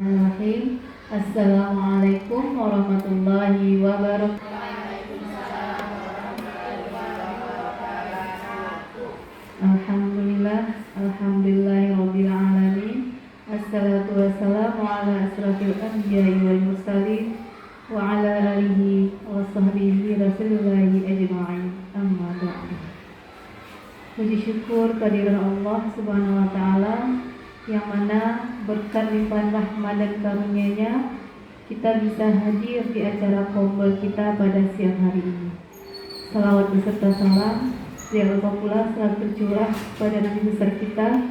Bismillahirrahmanirrahim. Assalamualaikum warahmatullahi wabarakatuh. Alhamdulillahirabbil alamin. Assalatu wassalamu ala asrofil anbiya'i wal mursalin wa ala alihi wa sahbihi rasulillahi ajma'in. Amma ba'du. Puji syukur kehadirat Allah Subhanahu wa taala yang mana berkat limpahan rahmat dan karunia-Nya kita bisa hadir di acara kombel kita pada siang hari ini. Salawat beserta salam yang lupa pula selalu tercurah pada Nabi besar kita,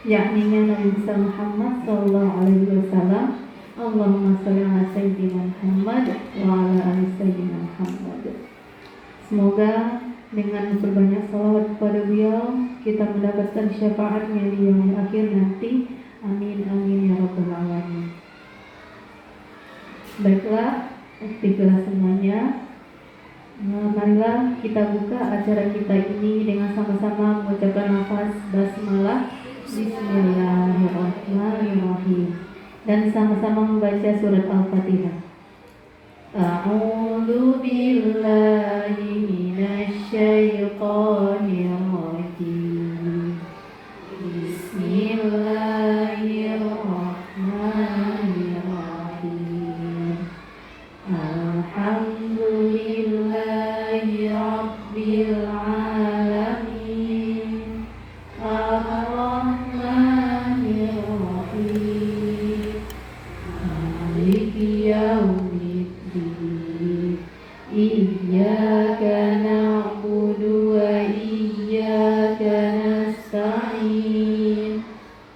yakni Nabi besar Muhammad Sallallahu Alaihi Wasallam. Allahumma sholli ala Sayyidina Muhammad wa ala ali Sayyidina Muhammad. Semoga dengan berbanyak salawat kepada beliau kita mendapatkan syafaatnya di yaumil akhir nanti. Amin amin ya rabbal alamin. Baiklah, ikhlas semuanya. Marilah kita buka acara kita ini dengan sama-sama mengucapkan lafaz basmalah Bismillahirrahmanirrahim dan sama-sama membaca surat Al-Fatihah. A'udzu billahi minasy syaithanir rajim. Bismillahirrahmanirrahim. Alhamdulillahi rabbil alamin. Ar-Rahmanir Rahim. Maliki yaumiddin. Iyyaka na'budu wa iyyaka nasta'in.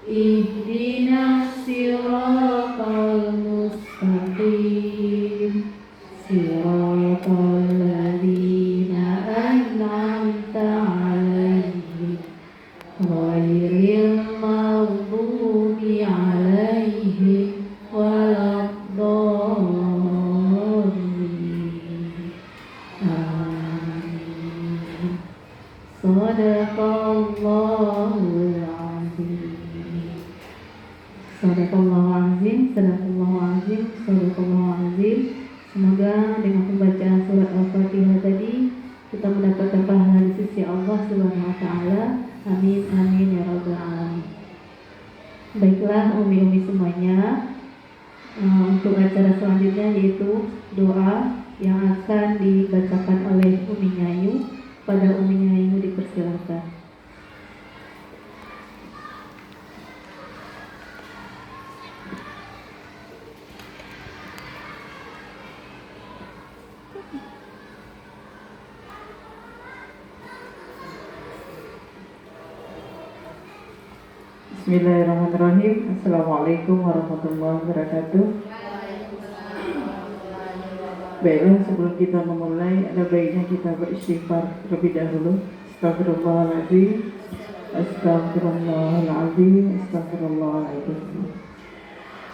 Ihdinas siratal mustaqim. Siratal ladzina an'amta 'alaihim ghairil maghdubi 'alaihim waladdallin. Amin. Shadaqallahul azim. Shadaqallahul azim. Shadaqallahul azim. Shadaqallahul azim. Semoga dengan pembacaan surat Al-Fatihah tadi kita mendapatkan pahala di sisi Allah Subhanahu wa taala. Amin amin ya rabbal alamin. Baiklah umi-umi semuanya, untuk acara selanjutnya yaitu doa yang akan dibacakan oleh Umi Nyayu. Pada Umi Nyayu dipersilakan. Bismillahirrahmanirrahim. Assalamualaikum warahmatullahi wabarakatuh. Baiklah, sebelum kita memulai, ada baiknya kita beristighfar terlebih dahulu. Astagfirullahaladzim. Astagfirullahaladzim. Astagfirullahaladzim.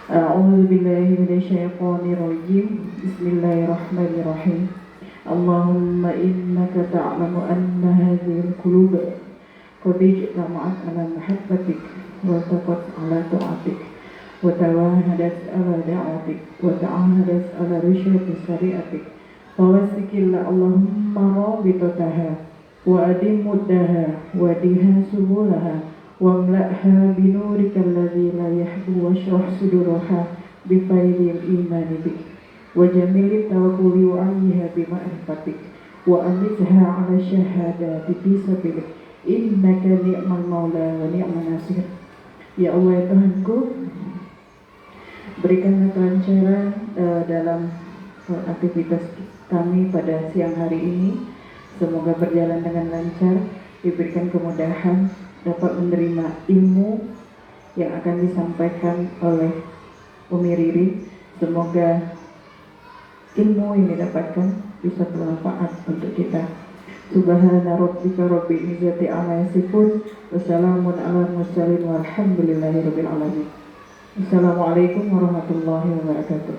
A'udzu billahi minasyaitonir rajim. Bismillahirrahmanirrahim. Allahumma innaka ta'lamu anna hadhil qulub qad ijtama'at ala mahabbatik وتقت على طاعتك وتواهدت على دعوتك وتعاهدت على رشوة شريعتك فوسك اللهم رابطتها وأدم مدها وديها سبلها واملأها بنورك الذي لا يحبو واشرح صدورها بفيض الإيمان بك وجميل التوكل وعليها بمعرفتك وأمتها على الشهادات في سبيلك إنك نعم المولى ونعم النصير. Ya Allah ya Tuhanku, berikanlah kelancaran dalam aktivitas kami pada siang hari ini. Semoga berjalan dengan lancar, diberikan kemudahan, dapat menerima ilmu yang akan disampaikan oleh Umi Riri. Semoga ilmu yang didapatkan bisa bermanfaat untuk kita. Subhana rabbika rabbil izzati amma yasifun wa salamun alal mursalin walhamdulillahi rabbil alamin. Assalamualaikum warahmatullahi wabarakatuh.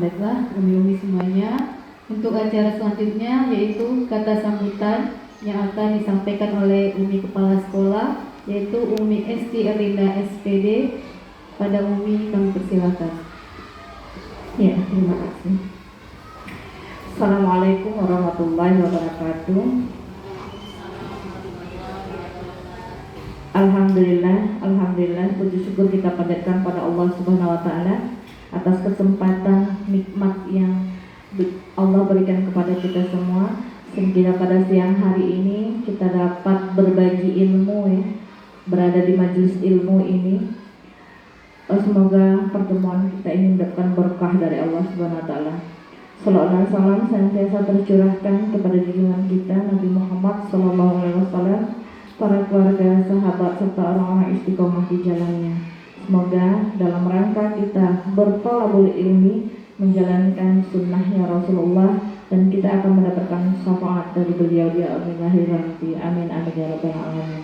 Baiklah umi-umi semuanya, untuk acara selanjutnya yaitu kata sambutan yang akan disampaikan oleh Umi Kepala Sekolah, yaitu Umi Esti Erlinda SPD. Pada Umi kami persilakan. Ya, terima kasih. Assalamualaikum warahmatullahi wabarakatuh. Alhamdulillah, puji syukur kita panjatkan pada Allah Subhanahu wa taala atas kesempatan nikmat yang Allah berikan kepada kita semua, sehingga pada siang hari ini kita dapat berbagi ilmu ya, berada di majelis ilmu ini. Semoga pertemuan kita ini mendapatkan berkah dari Allah Subhanahu wa taala. Salawat dan salam senantiasa tercurahkan kepada junjungan kita Nabi Muhammad SAW, para keluarga, sahabat, serta orang-orang istiqomah di jalannya. Semoga dalam rangka kita bertolabul ilmi, menjalankan sunnahnya Rasulullah, dan kita akan mendapatkan syafaat dari beliau ya amin amin ya rabbal alamin.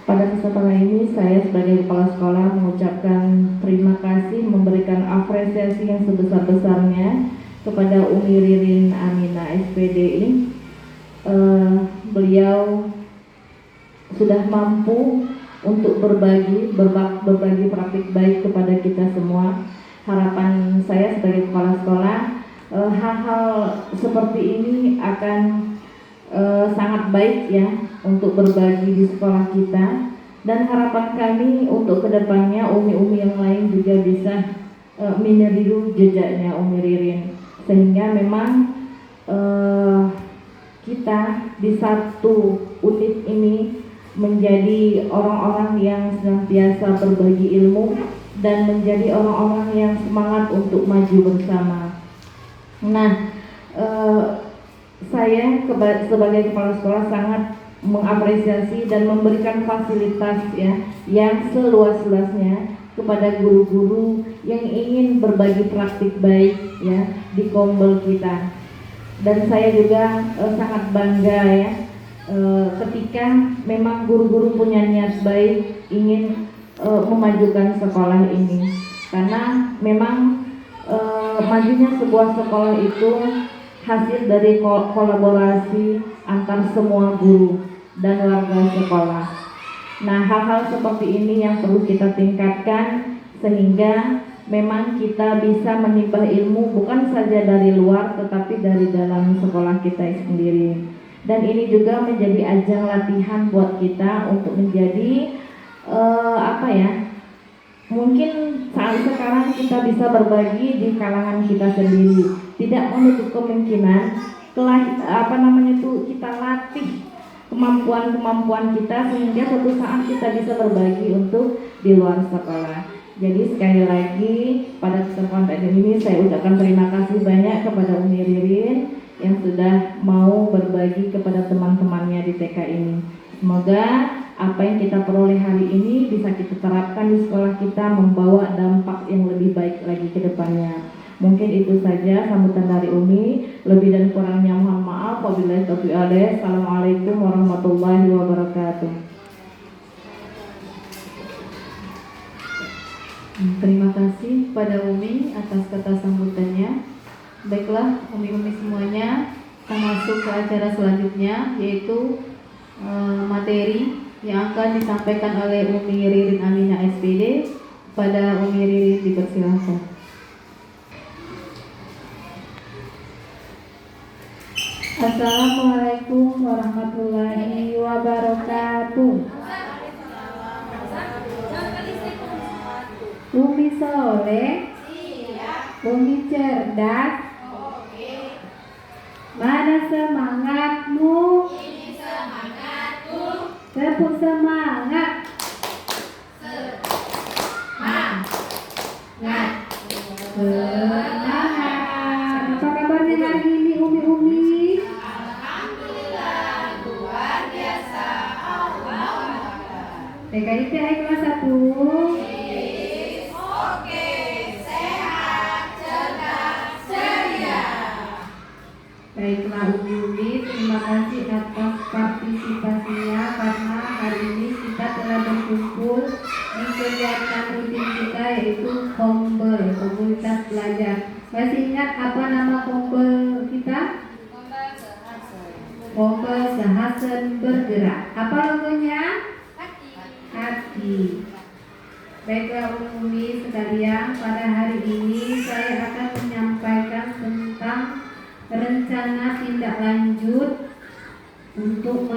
Pada kesempatan ini saya sebagai kepala sekolah mengucapkan terima kasih, memberikan apresiasi yang sebesar-besarnya kepada Umi Ririn Aminah SPDI. Beliau sudah mampu untuk berbagi praktik baik kepada kita semua. Harapan saya sebagai kepala sekolah, hal-hal seperti ini akan sangat baik ya untuk berbagi di sekolah kita, dan harapan kami untuk kedepannya umi-umi yang lain juga bisa meniru jejaknya Umi Ririn, sehingga memang kita di satu unit ini menjadi orang-orang yang senantiasa berbagi ilmu dan menjadi orang-orang yang semangat untuk maju bersama. Nah, saya sebagai kepala sekolah sangat mengapresiasi dan memberikan fasilitas ya yang seluas-luasnya kepada guru-guru yang ingin berbagi praktik baik ya di Kombel kita. Dan saya juga sangat bangga ya ketika memang guru-guru punya niat baik ingin memajukan sekolah ini, karena memang majunya sebuah sekolah itu hasil dari kolaborasi antar semua guru dan warga sekolah. Nah, hal-hal seperti ini yang perlu kita tingkatkan sehingga memang kita bisa menimba ilmu bukan saja dari luar tetapi dari dalam sekolah kita sendiri. Dan ini juga menjadi ajang latihan buat kita untuk menjadi mungkin saat sekarang kita bisa berbagi di kalangan kita sendiri, tidak menutup kemungkinan kita latih kemampuan kita sehingga suatu saat kita bisa berbagi untuk di luar sekolah. Jadi sekali lagi pada kesempatan ini saya ucapkan terima kasih banyak kepada Umi Ririn yang sudah mau berbagi kepada teman-temannya di TK ini. Semoga apa yang kita peroleh hari ini bisa kita terapkan di sekolah kita, membawa dampak yang lebih baik lagi ke depannya. Mungkin itu saja sambutan dari Umi. Lebih dan kurangnya mohon maaf. Wabillahi taufiq walhidayah. Assalamualaikum warahmatullahi wabarakatuh. Terima kasih pada Umi atas kata sambutannya. Baiklah Umi-Umi semuanya, kita masuk ke acara selanjutnya, yaitu materi yang akan disampaikan oleh Umi Ririn Aminah SPD. Pada Umi Ririn dipersilakan. Assalamualaikum warahmatullahi wabarakatuh. Umi soleh, Umi cerdas, mana semangatmu? Ini semangatku. Tepuk semangat. Semangat. Semangat. Apa kabarnya hari ini Umi-Umi? Alhamdulillah luar biasa. TKIP kelas 1. Baiklah Umi, terima kasih atas partisipasinya, karena hari ini kita telah berkumpul di kegiatan rutin kita yaitu Kombel, komunitas belajar. Masih ingat apa nama Kombel kita? Kombel Satunya hati. Baiklah Umi sekalian, pada hari ini saya akan menyampaikan tentang rencana tindak lanjut untuk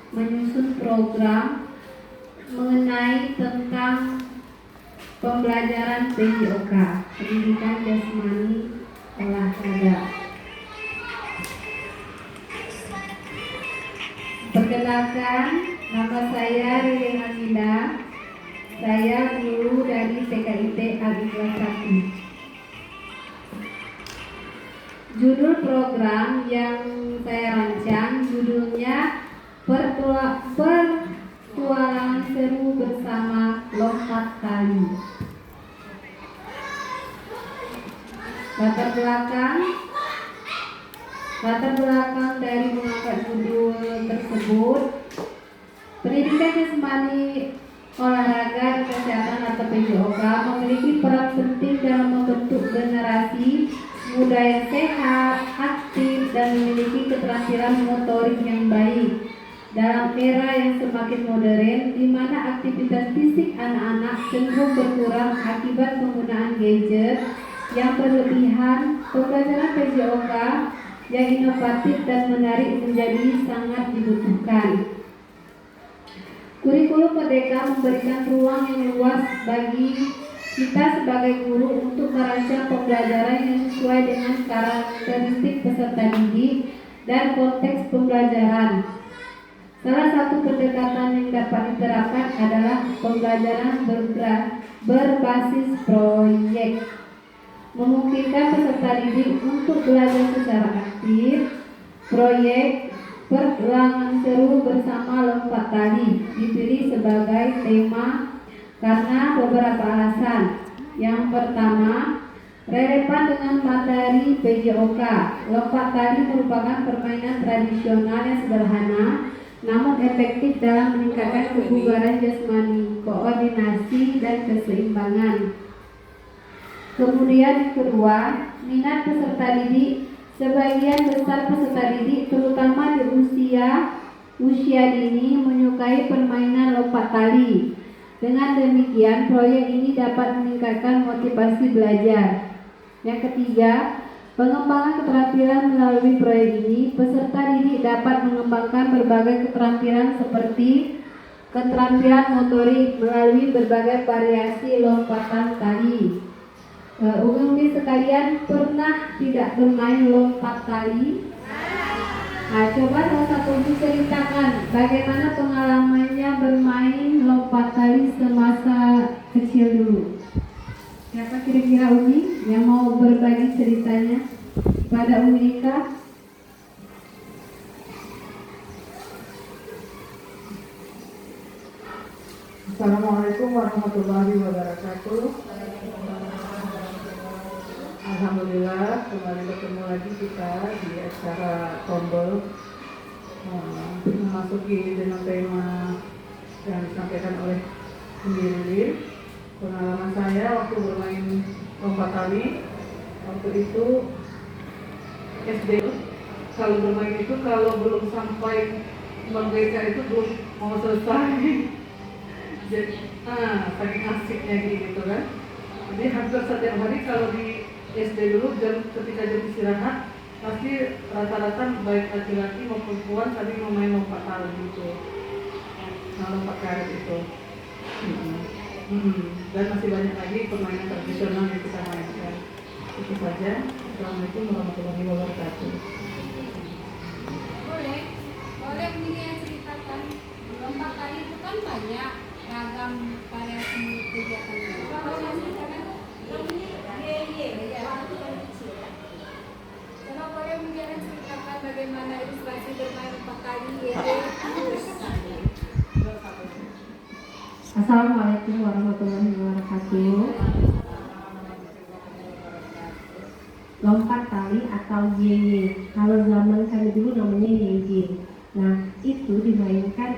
menyusun program mengenai tentang pembelajaran PJOK, pendidikan jasmani olahraga. Perkenalkan, nama saya Ririn Aminda. Saya guru dari TKIT Al-Ikhlas 1. Judul program yang saya rancang judulnya Pertualangan Seru Bersama Lompat Tali. Latar belakang dari mengangkat judul tersebut, pendidikan jasmani olahraga dan kesehatan atau PJOK memiliki peran penting dalam membentuk generasi muda yang sehat, aktif, dan memiliki keterampilan motorik yang baik. Dalam era yang semakin modern, di mana aktivitas fisik anak-anak cenderung berkurang akibat penggunaan gadget yang berlebihan, pembelajaran PJOK yang inovatif dan menarik menjadi sangat dibutuhkan. Kurikulum Merdeka memberikan ruang yang luas bagi kita sebagai guru untuk merancang pembelajaran yang sesuai dengan karakteristik peserta didik dan konteks pembelajaran. Salah satu pendekatan yang dapat diterapkan adalah pembelajaran berbasis proyek, memungkinkan peserta didik untuk belajar secara aktif. Proyek Pertualangan Seru Bersama Lompat Tali dipilih sebagai tema karena beberapa alasan. Yang pertama, relevan dengan materi PJOK. Lompat tali merupakan permainan tradisional yang sederhana namun efektif dalam meningkatkan kebugaran jasmani, koordinasi, dan keseimbangan. Kemudian yang kedua, minat peserta didik. Sebagian besar peserta didik, terutama di usia dini, menyukai permainan lompat tali. Dengan demikian, proyek ini dapat meningkatkan motivasi belajar. Yang ketiga, pengembangan keterampilan melalui proyek ini, peserta didik dapat mengembangkan berbagai keterampilan seperti keterampilan motorik melalui berbagai variasi lompatan tali. Umi sekalian pernah tidak bermain lompat tali? Nah, coba salah satu Umi ceritakan bagaimana pengalamannya bermain lompat tali semasa kecil dulu. Siapa kira-kira Umi yang mau berbagi ceritanya pada Umi Ika? Assalamualaikum warahmatullahi wabarakatuh. Alhamdulillah kembali bertemu lagi kita di acara tombol memasuki dengan tema yang disampaikan oleh Lili. Pengalaman saya waktu bermain lompat tali, waktu itu SD, kalau bermain itu kalau belum sampai merdeka itu belum mau selesai. Jadi saking asiknya gitu kan. Jadi hampir setiap hari kalau di SD dulu ketika jam istirahat pasti rata-rata baik laki-laki maupun perempuan saling memain lompat tali gitu. Nah, lompat karet itu. Dan masih banyak lagi permainan tradisional yang kita mainkan. Itu saja. Assalamualaikum warahmatullahi wabarakatuh. Boleh ini ceritakan. Lompat tali itu kan banyak ragam variasi kegiatannya. Coba boleh mungkin ceritakan bagaimana ilustrasi bermain lompat tali. Assalamualaikum warahmatullahi wabarakatuh. Lompat tali atau YY, kalau zaman kami dulu namanya YY. Nah, itu dimainkan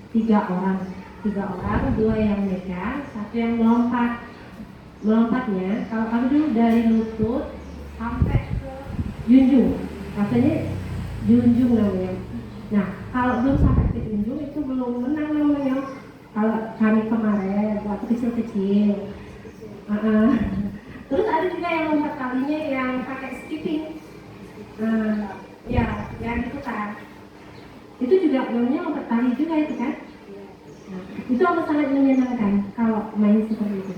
tiga orang, dua yang megang, satu yang melompat. Melompatnya, kalau kami dulu dari lutut sampai ke junjung, rasanya junjung namanya. Nah, Kalau belum sampai ke junjung itu belum menang namanya. Kalau kami kemarin waktu kecil-kecil. Terus ada juga yang lompat talinya yang pakai skipping. Ya, yang itu kan. Itu juga namanya lompat tali juga itu kan. Itu amat sangat menyenangkan kalau main seperti itu.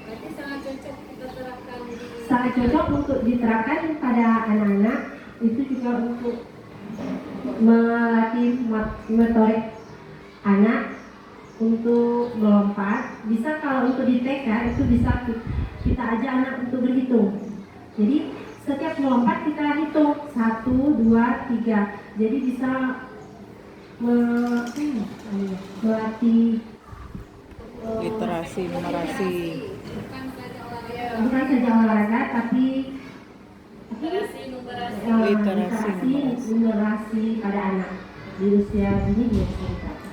Berarti sangat cocok kita terapkan di Sangat cocok untuk diterapkan pada anak-anak. Itu juga untuk melatih motorik anak untuk melompat. Bisa kalau untuk di TK itu bisa kita ajak anak untuk berhitung. Jadi setiap melompat kita hitung 1, 2, 3. Jadi bisa melatih literasi, numerasi. bukan saja olahraga. bukan saja olahraga tapi Literasi, numerasi pada anak di usia ini dia bisa diterapkan.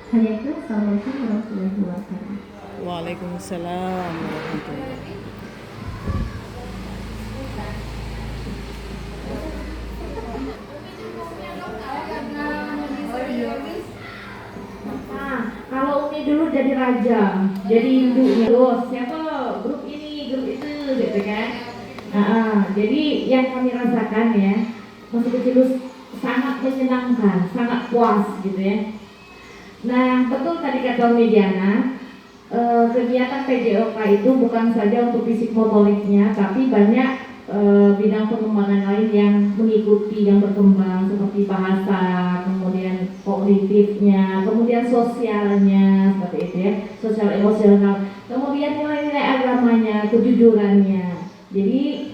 Hanya itu. Assalamualaikum warahmatullahi wabarakatuh. Waalaikumsalam warahmatullahi wabarakatuh. Nah, kalau Umi dulu jadi raja, jadi induknya, terus siapa grup ini, grup itu, gitu kan? Jadi yang kami rasakan ya, masih kecil itu sangat menyenangkan, sangat puas gitu ya. Nah, betul tadi kata Umi Diana, kegiatan PJOK itu bukan saja untuk fisik motoriknya, tapi banyak bidang pengembangan lain yang mengikuti, yang berkembang seperti bahasa, kemudian kognitifnya, kemudian sosialnya seperti itu ya, sosial emosional, kemudian nilai-nilai agamanya, kejujurannya. Jadi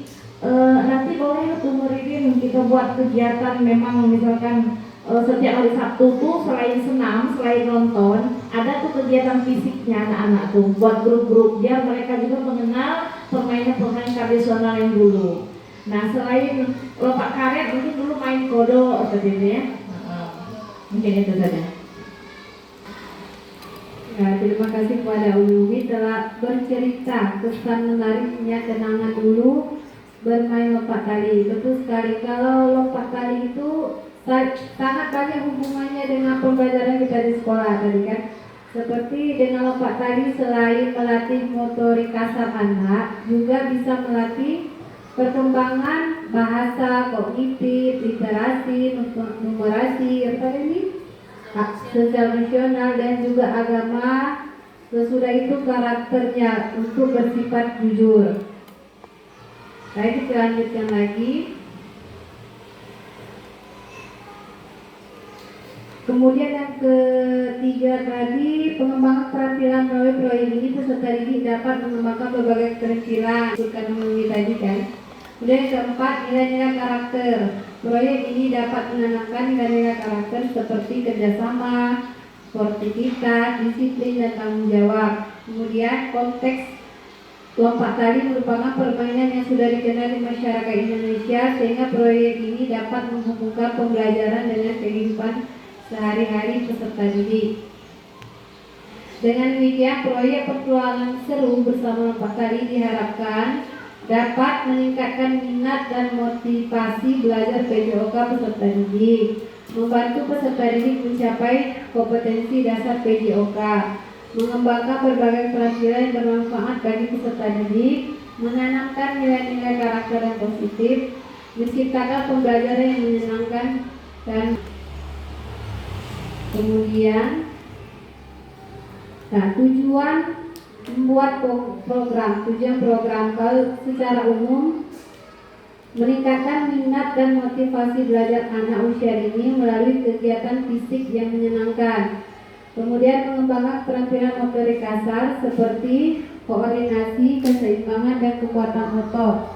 nanti boleh tuh muridin kita buat kegiatan, memang misalkan setiap hari Sabtu tuh selain senam, selain nonton, ada tuh kegiatan fisiknya anak-anak tuh buat grup-grup biar mereka juga mengenal permainan-permainan tradisional yang dulu. Nah, selain lompat karet mungkin dulu main kodok seperti itu ya. Mungkin itu saja. Ya, terima kasih kepada Umi telah bercerita kesan menariknya kenangan dulu bermain lompat tali. Betul sekali, kalau lompat tali itu sangat banyak hubungannya dengan pembelajaran kita di sekolah tadi kan. Seperti dengan lompat tali selain melatih motorik kasar anak, juga bisa melatih perkembangan bahasa, kognitif, literasi, numerasi, apa ini? Sosial nasional dan juga agama. Sesudah itu karakternya untuk bersifat jujur. Baik, kita lanjutkan lagi. Kemudian yang ketiga tadi, pengembangan keterampilan melalui proyek ini peserta didik dapat mengembangkan berbagai keterampilan bukan melalui tadi kan. Kemudian yang keempat, nilai-nilai karakter. Proyek ini dapat menanamkan nilai-nilai karakter seperti kerjasama, sportivitas, disiplin, dan tanggung jawab. Kemudian konteks lompat tali merupakan permainan yang sudah dikenal di masyarakat Indonesia, sehingga proyek ini dapat menghubungkan pembelajaran dengan kehidupan sehari-hari peserta didik. Dengan demikian, proyek petualangan seru bersama lompat tali diharapkan dapat meningkatkan minat dan motivasi belajar PJOK peserta didik, membantu peserta didik mencapai kompetensi dasar PJOK, mengembangkan berbagai keterampilan yang bermanfaat bagi peserta didik, menanamkan nilai-nilai karakter yang positif, menciptakan pembelajaran yang menyenangkan, dan kemudian tujuan membuat tujuan program kalau secara umum meningkatkan minat dan motivasi belajar anak usia dini melalui kegiatan fisik yang menyenangkan. Kemudian mengembangkan keterampilan motorik kasar seperti koordinasi, keseimbangan, dan kekuatan otot.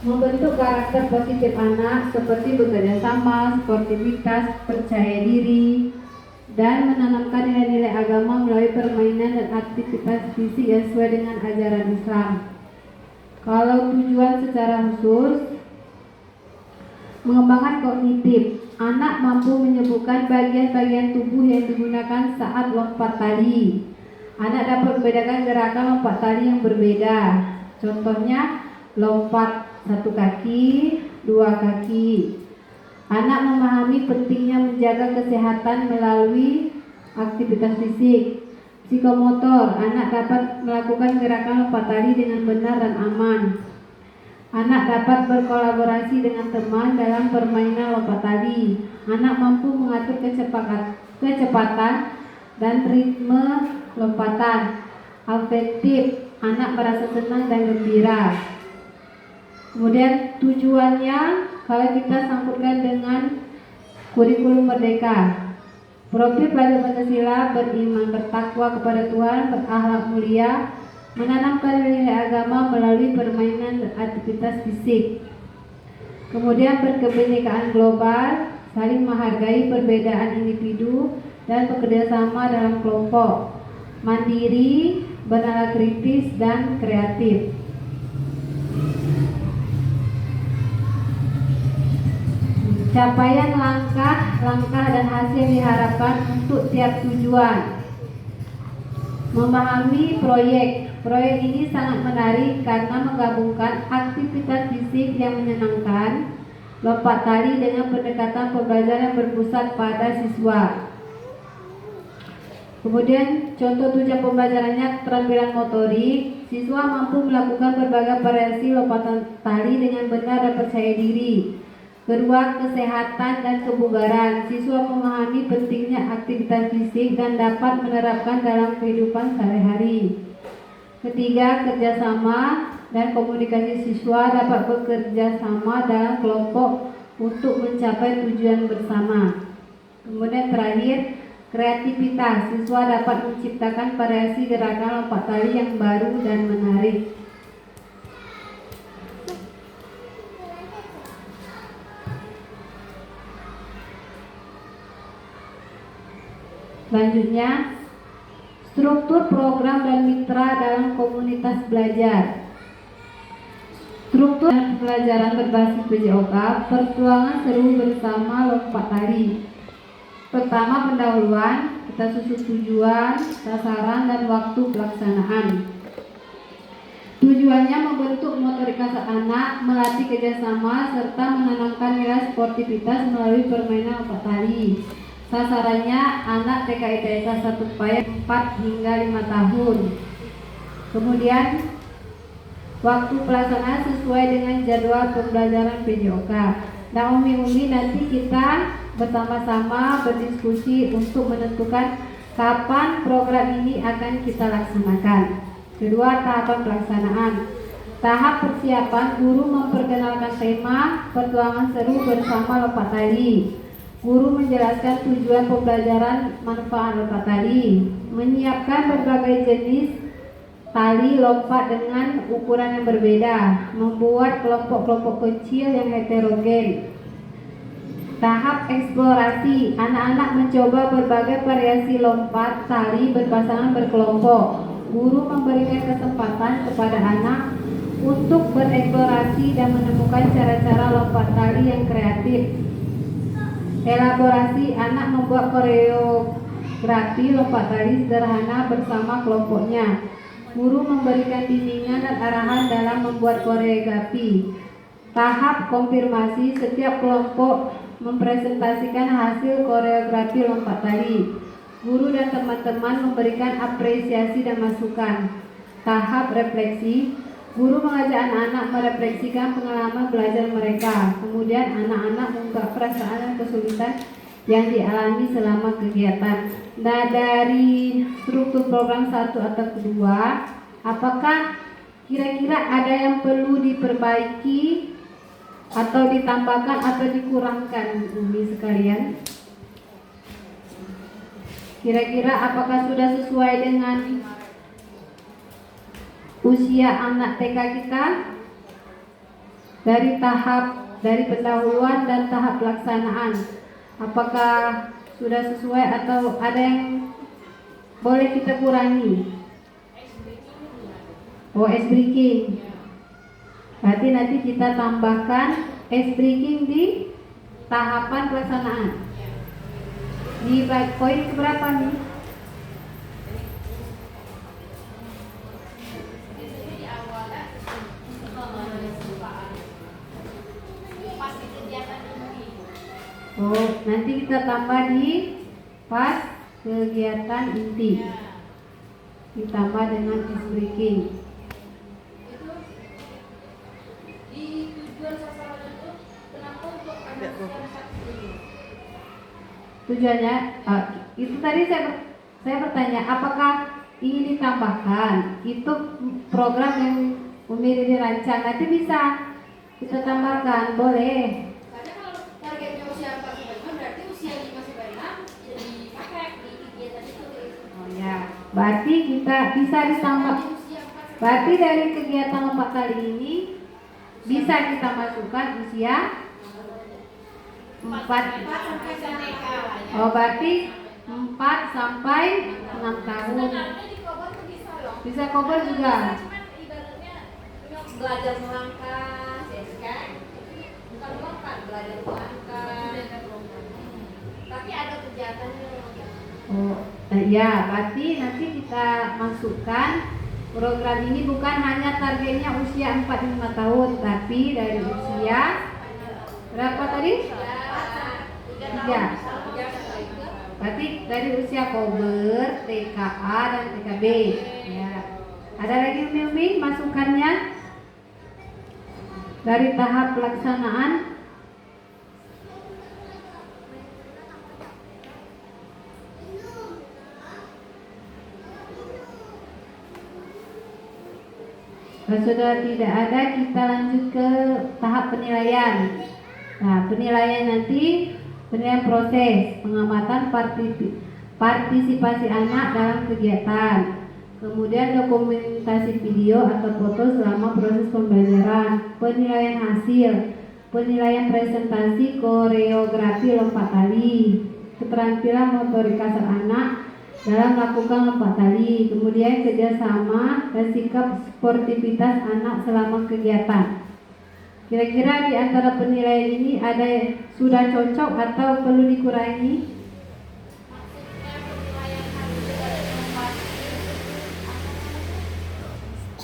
Membentuk karakter positif anak seperti bekerja sama, sportivitas, percaya diri, dan menanamkan nilai-nilai agama melalui permainan dan aktivitas fisik yang sesuai dengan ajaran Islam. Kalau tujuan secara khusus, mengembangkan kognitif. Anak mampu menyebutkan bagian-bagian tubuh yang digunakan saat lompat tali. Anak dapat membedakan gerakan lompat tali yang berbeda. Contohnya, lompat satu kaki, dua kaki, Anak memahami pentingnya menjaga kesehatan melalui aktivitas fisik. Psikomotor, anak dapat melakukan gerakan lompat tali dengan benar dan aman. Anak dapat berkolaborasi dengan teman dalam permainan lompat tali. Anak mampu mengatur kecepatan dan ritme lompatan. Afektif, anak merasa senang dan gembira. Kemudian tujuannya, kalau kita sangkutkan dengan kurikulum merdeka, profil pelajar Pancasila beriman, bertakwa kepada Tuhan, berakhlak mulia, menanamkan nilai agama melalui permainan dan aktivitas fisik. Kemudian berkebinekaan global, saling menghargai perbedaan individu dan bekerja sama dalam kelompok, mandiri, bernalar kritis dan kreatif. Capaian langkah dan hasil diharapkan untuk tiap tujuan. Memahami proyek. Proyek ini sangat menarik karena menggabungkan aktivitas fisik yang menyenangkan, lompat tali dengan pendekatan pembelajaran berpusat pada siswa. Kemudian contoh tujuan pembelajarannya keterampilan motorik. Siswa mampu melakukan berbagai variasi lompatan tali dengan benar dan percaya diri. Kedua, kesehatan dan kebugaran. Siswa memahami pentingnya aktivitas fisik dan dapat menerapkan dalam kehidupan sehari-hari. Ketiga, kerjasama dan komunikasi. Siswa dapat bekerja sama dalam kelompok untuk mencapai tujuan bersama. Kemudian terakhir, kreativitas. Siswa dapat menciptakan variasi gerakan lompat tali yang baru dan menarik. Selanjutnya, struktur program dan mitra dalam komunitas belajar. Struktur pelajaran berbasis PJOK, perjuangan seru bersama lompat tali. Pertama, pendahuluan, kita susun tujuan, sasaran, dan waktu pelaksanaan. Tujuannya membentuk motorik kasar anak, melatih kerjasama, serta menanamkan nilai sportivitas melalui permainan lompat tali. Sasarannya anak TK ITK 1 PAYA 4 hingga 5 tahun. Kemudian waktu pelaksanaan sesuai dengan jadwal pembelajaran PJOK. Nah, Umi nanti kita bersama-sama berdiskusi untuk menentukan kapan program ini akan kita laksanakan. Kedua, tahapan pelaksanaan. Tahap persiapan, guru memperkenalkan tema perjuangan seru bersama lompat tali. Guru menjelaskan tujuan pembelajaran, manfaat lompat tali, menyiapkan berbagai jenis tali lompat dengan ukuran yang berbeda, membuat kelompok-kelompok kecil yang heterogen. Tahap eksplorasi, anak-anak mencoba berbagai variasi lompat tali berpasangan berkelompok. Guru memberikan kesempatan kepada anak untuk bereksplorasi dan menemukan cara-cara lompat tali yang kreatif. Elaborasi, anak membuat koreografi lompat tali sederhana bersama kelompoknya. Guru memberikan bimbingan dan arahan dalam membuat koreografi. Tahap konfirmasi, setiap kelompok mempresentasikan hasil koreografi lompat tali. Guru dan teman-teman memberikan apresiasi dan masukan. Tahap refleksi, guru mengajak anak-anak merefleksikan pengalaman belajar mereka. Kemudian anak-anak mengungkap perasaan dan kesulitan yang dialami selama kegiatan. Nah, dari struktur program 1 atau kedua, apakah kira-kira ada yang perlu diperbaiki atau ditambahkan atau dikurangkan, Umi sekalian? Kira-kira apakah sudah sesuai dengan usia anak TK kita? Dari pendahuluan dan tahap pelaksanaan, apakah sudah sesuai atau ada yang boleh kita kurangi? Oh, ice breaking. Berarti nanti kita tambahkan ice breaking di tahapan pelaksanaan. Di poin keberapa nih? nanti kita tambah di pas kegiatan inti. Ditambah dengan ice breaking. Di tujuan sasaran itu kenapa untuk anak usia 4 ini? Tujuannya itu tadi saya bertanya apakah ingin ditambahkan itu program yang Umi dirancang, nanti bisa kita tambahkan, boleh. Karena kalau targetnya usia 4 sampai 5 berarti usia 5 sampai 6 jadi dipakai di kegiatan itu. Oh ya, berarti kita bisa ditambah. Di usia 4 sampai Berarti dari kegiatan lompat kali ini bisa kita masukkan usia 4. 4 sampai TK lah ya. Oh, berarti 4 sampai 6 tahun. Sebenarnya di Kobar tuh bisa loh. Bisa cover juga. Cuman ibaratnya belajar melangkah, ya kan? Bukan melompat, belajar melangkah. Tapi ada kegiatannya. Oh, ya, berarti nanti kita masukkan program ini bukan hanya targetnya usia 4-5 tahun, tapi dari usia berapa tadi? 3. Berarti dari usia Kober, TKA dan TKB. Ya. Ada lagi Umi masukannya dari tahap pelaksanaan. Kalau sudah tidak ada, kita lanjut ke tahap penilaian. Nah, penilaian nanti penilaian proses pengamatan partisipasi anak dalam kegiatan. Kemudian dokumentasi video atau foto selama proses pembelajaran, penilaian hasil, penilaian presentasi koreografi lompat tali, keterampilan motorik kasar anak dalam melakukan lompat tali, kemudian kerjasama dan sikap sportivitas anak selama kegiatan. Kira-kira di antara penilaian ini ada yang sudah cocok atau perlu dikurangi?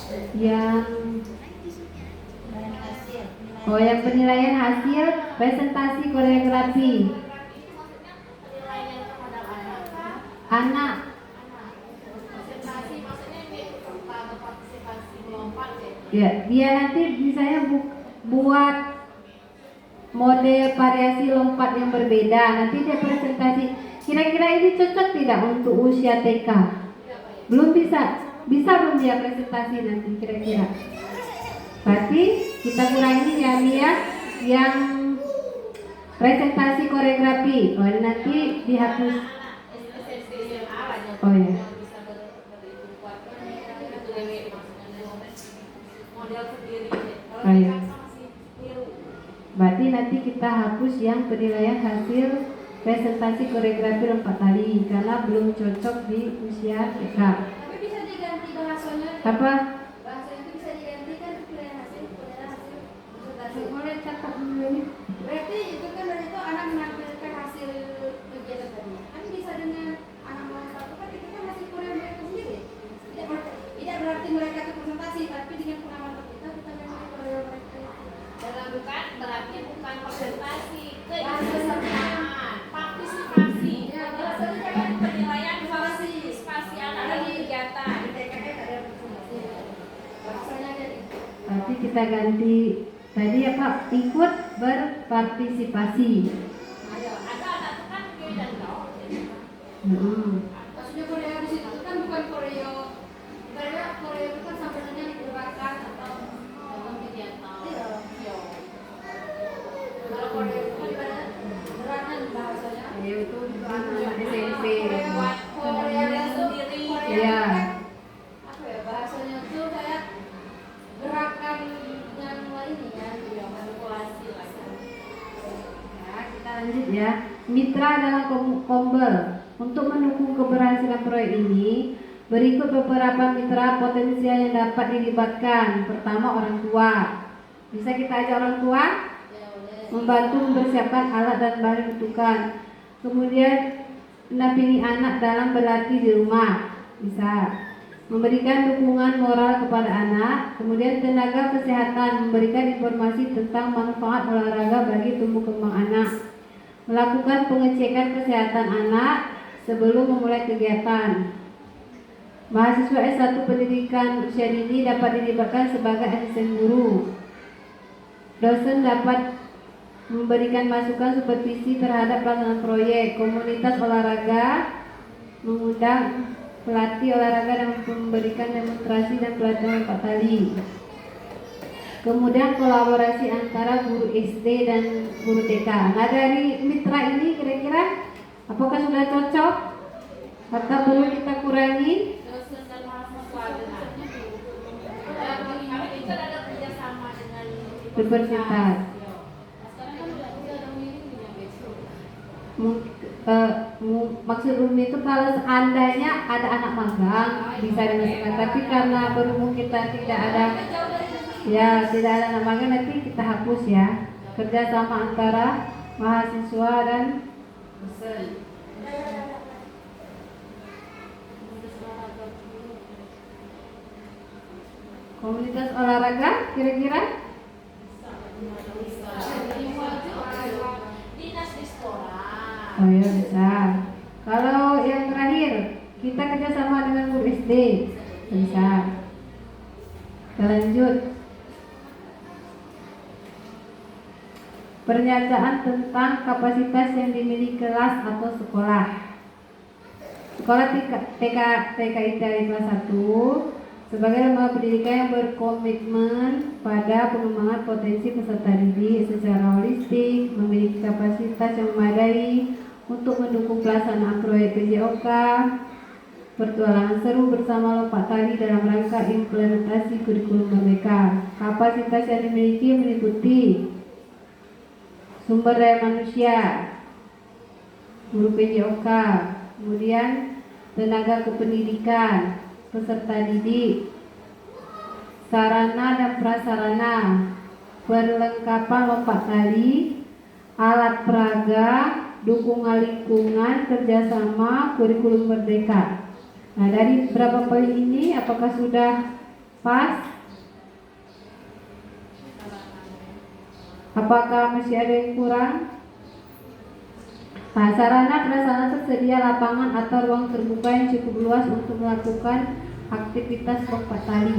Maksudnya penilaian hasil dari lompat yang penilaian hasil presentasi koreografi penilaian terhadap anak. partisipasi maksudnya ini partisipasi melompat ya. Ya, dia nanti misalnya buat model variasi lompat yang berbeda. Nanti dia presentasi. Kira-kira ini cocok tidak untuk usia TK? Belum bisa. Bisa belum dia presentasi nanti kira-kira? Berarti kita kurangi ya dia yang presentasi koreografi. Oh, nanti dihapus. Oh ya. Oh ya. Berarti nanti kita hapus yang penilaian hasil presentasi koreografi lompat tali karena belum cocok di usia TK. Tapi bisa diganti bahasanya. Apa? Bahasa itu bisa diganti kan penilaian hasil presentasi. Boleh catat dulu ini. Berarti itu kan dari itu anak menampilkan hasil kegiatan tadi. Kan bisa dengan anak melompat itu kan itu kan hasil Korea mereka sendiri. Tidak berarti mereka itu presentasi, tapi dengan pengamatan kita memang Korea mereka. Dalam bukan berarti bukan presentasi, keikutsertaan, partisipasi. Ya, bahasanya jangan penilaian partisipasi anak dalam kegiatan. Bahasanya jadi. Nanti kita ganti tadi apa? Ikut berpartisipasi. Ada anak itu kan beda loh. Maksudnya Korea di situ kan bukan Korea. Korea itu kan sampai saja dilibatkan atau dalam kegiatan. Iya. Kalau Korea itu kan ibaratnya beratkan bahasanya. Ya itu anak SMP. Korea sendiri. Iya. Apa ya bahasanya itu kayak gerakan yang lain ya, manipulasi lah. Ya, kita lanjut ya. Mitra dalam Kombel. Untuk mendukung keberhasilan proyek ini, berikut beberapa mitra potensial yang dapat dilibatkan. Pertama, orang tua. Bisa kita ajak orang tua membantu mempersiapkan alat dan bahan rujukan. Kemudian mendampingi anak dalam berlatih di rumah. Bisa. Memberikan dukungan moral kepada anak. Kemudian tenaga kesehatan memberikan informasi tentang manfaat olahraga bagi tumbuh kembang anak. melakukan pengecekan kesehatan anak sebelum memulai kegiatan. Mahasiswa S1 pendidikan usia dini dapat dilibatkan sebagai asisten guru. Dosen dapat memberikan masukan supervisi terhadap pelaksanaan proyek. Komunitas olahraga mengundang pelatih olahraga dan memberikan demonstrasi dan pelatihan lompat tali. Kemudian kolaborasi antara guru SD dan guru TK. Nah, dari mitra ini kira-kira apakah sudah cocok atau perlu kita kurangi? Dosen dan mahasiswa dan bagaimana kita ada kerjasama dengan Universitas. sekarang kan udah ada meetingnya besok. Maksud Umi itu kalau seandainya ada anak magang bisa dimasukkan, tapi karena berhubung kita tidak ada anak magang, nanti kita hapus ya. Kerjasama antara mahasiswa dan Dosen. komunitas olahraga kira-kira Dinas di sekolah. oh ya bisa. Kalau yang terakhir kita kerjasama dengan guru SD bisa. Kita lanjut. Pernyataan tentang kapasitas yang dimiliki kelas atau sekolah. Sekolah TKI kelas 1 sebagai lembaga pendidikan yang berkomitmen pada pengembangan potensi peserta didik secara holistik, memiliki kapasitas yang memadai untuk mendukung pelaksanaan proyek PJOK, pertualangan seru bersama lompat tali dalam rangka implementasi kurikulum merdeka. Kapasitas yang dimiliki meliputi sumber daya manusia, guru PJOK, kemudian tenaga kependidikan, peserta didik, sarana dan prasarana, perlengkapan lompat tali, alat peraga, dukungan lingkungan, kerjasama, kurikulum merdeka. Nah, dari beberapa poin ini apakah sudah pas? Apakah masih ada yang kurang? Nah, sarana prasarana tersedia lapangan atau ruang terbuka yang cukup luas untuk melakukan aktivitas lompat tali.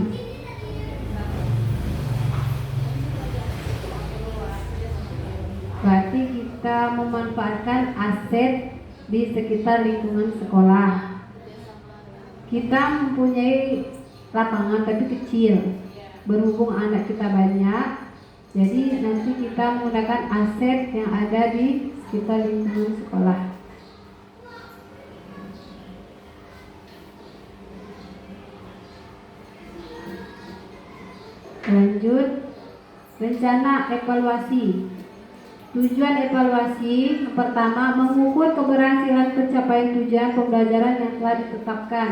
Berarti kita memanfaatkan aset di sekitar lingkungan sekolah. Kita mempunyai lapangan tapi kecil. Berhubung anak kita banyak, jadi nanti kita menggunakan aset yang ada di sekitar lingkungan sekolah. Lanjut, rencana evaluasi. Tujuan evaluasi yang pertama, mengukur keberhasilan pencapaian tujuan pembelajaran yang telah ditetapkan,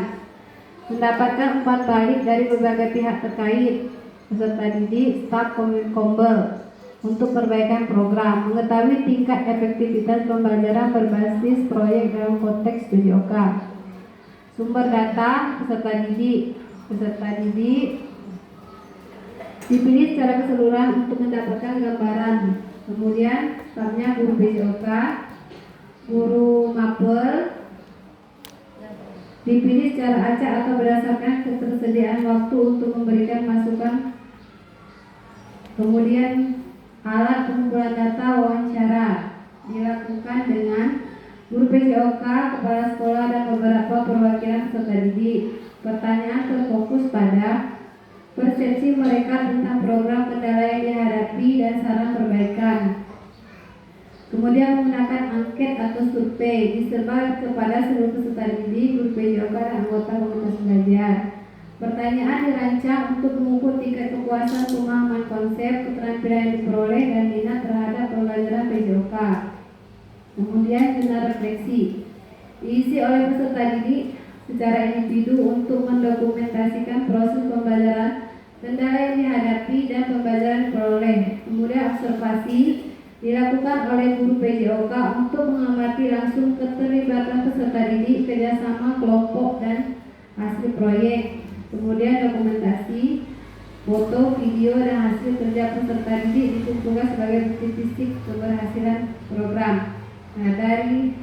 mendapatkan umpan balik dari berbagai pihak terkait, peserta didik, staf kombel untuk perbaikan program, mengetahui tingkat efektivitas pembelajaran berbasis proyek dalam konteks PJOK, sumber data peserta didik dipilih secara keseluruhan untuk mendapatkan gambaran. Kemudian stafnya guru PJOK, guru mapel dipilih secara acak atau berdasarkan ketersediaan waktu untuk memberikan masukan. Kemudian alat pengumpulan data wawancara dilakukan dengan guru PJOK, kepala sekolah dan beberapa perwakilan peserta didik. Pertanyaan terfokus pada persepsi mereka tentang program, kendala yang dihadapi, dan saran perbaikan. Kemudian menggunakan angket atau survei disebar kepada seluruh peserta didik, guru PJOK, dan anggota komunitas belajar. Pertanyaan dirancang untuk mengukur tingkat kepuasan pemahaman konsep, keterampilan yang diperoleh, dan minat terhadap pembelajaran PJOK. Kemudian jurnal refleksi diisi oleh peserta didik secara individu untuk mendokumentasikan proses pembelajaran, kendala yang dihadapi, dan pembelajaran diperoleh. Kemudian observasi dilakukan oleh guru PJOK untuk mengamati langsung keterlibatan peserta didik, kerjasama kelompok, dan hasil proyek. Kemudian dokumentasi, foto, video, dan hasil kerja peserta didik dikumpulkan sebagai bukti fisik keberhasilan program. Nah, dari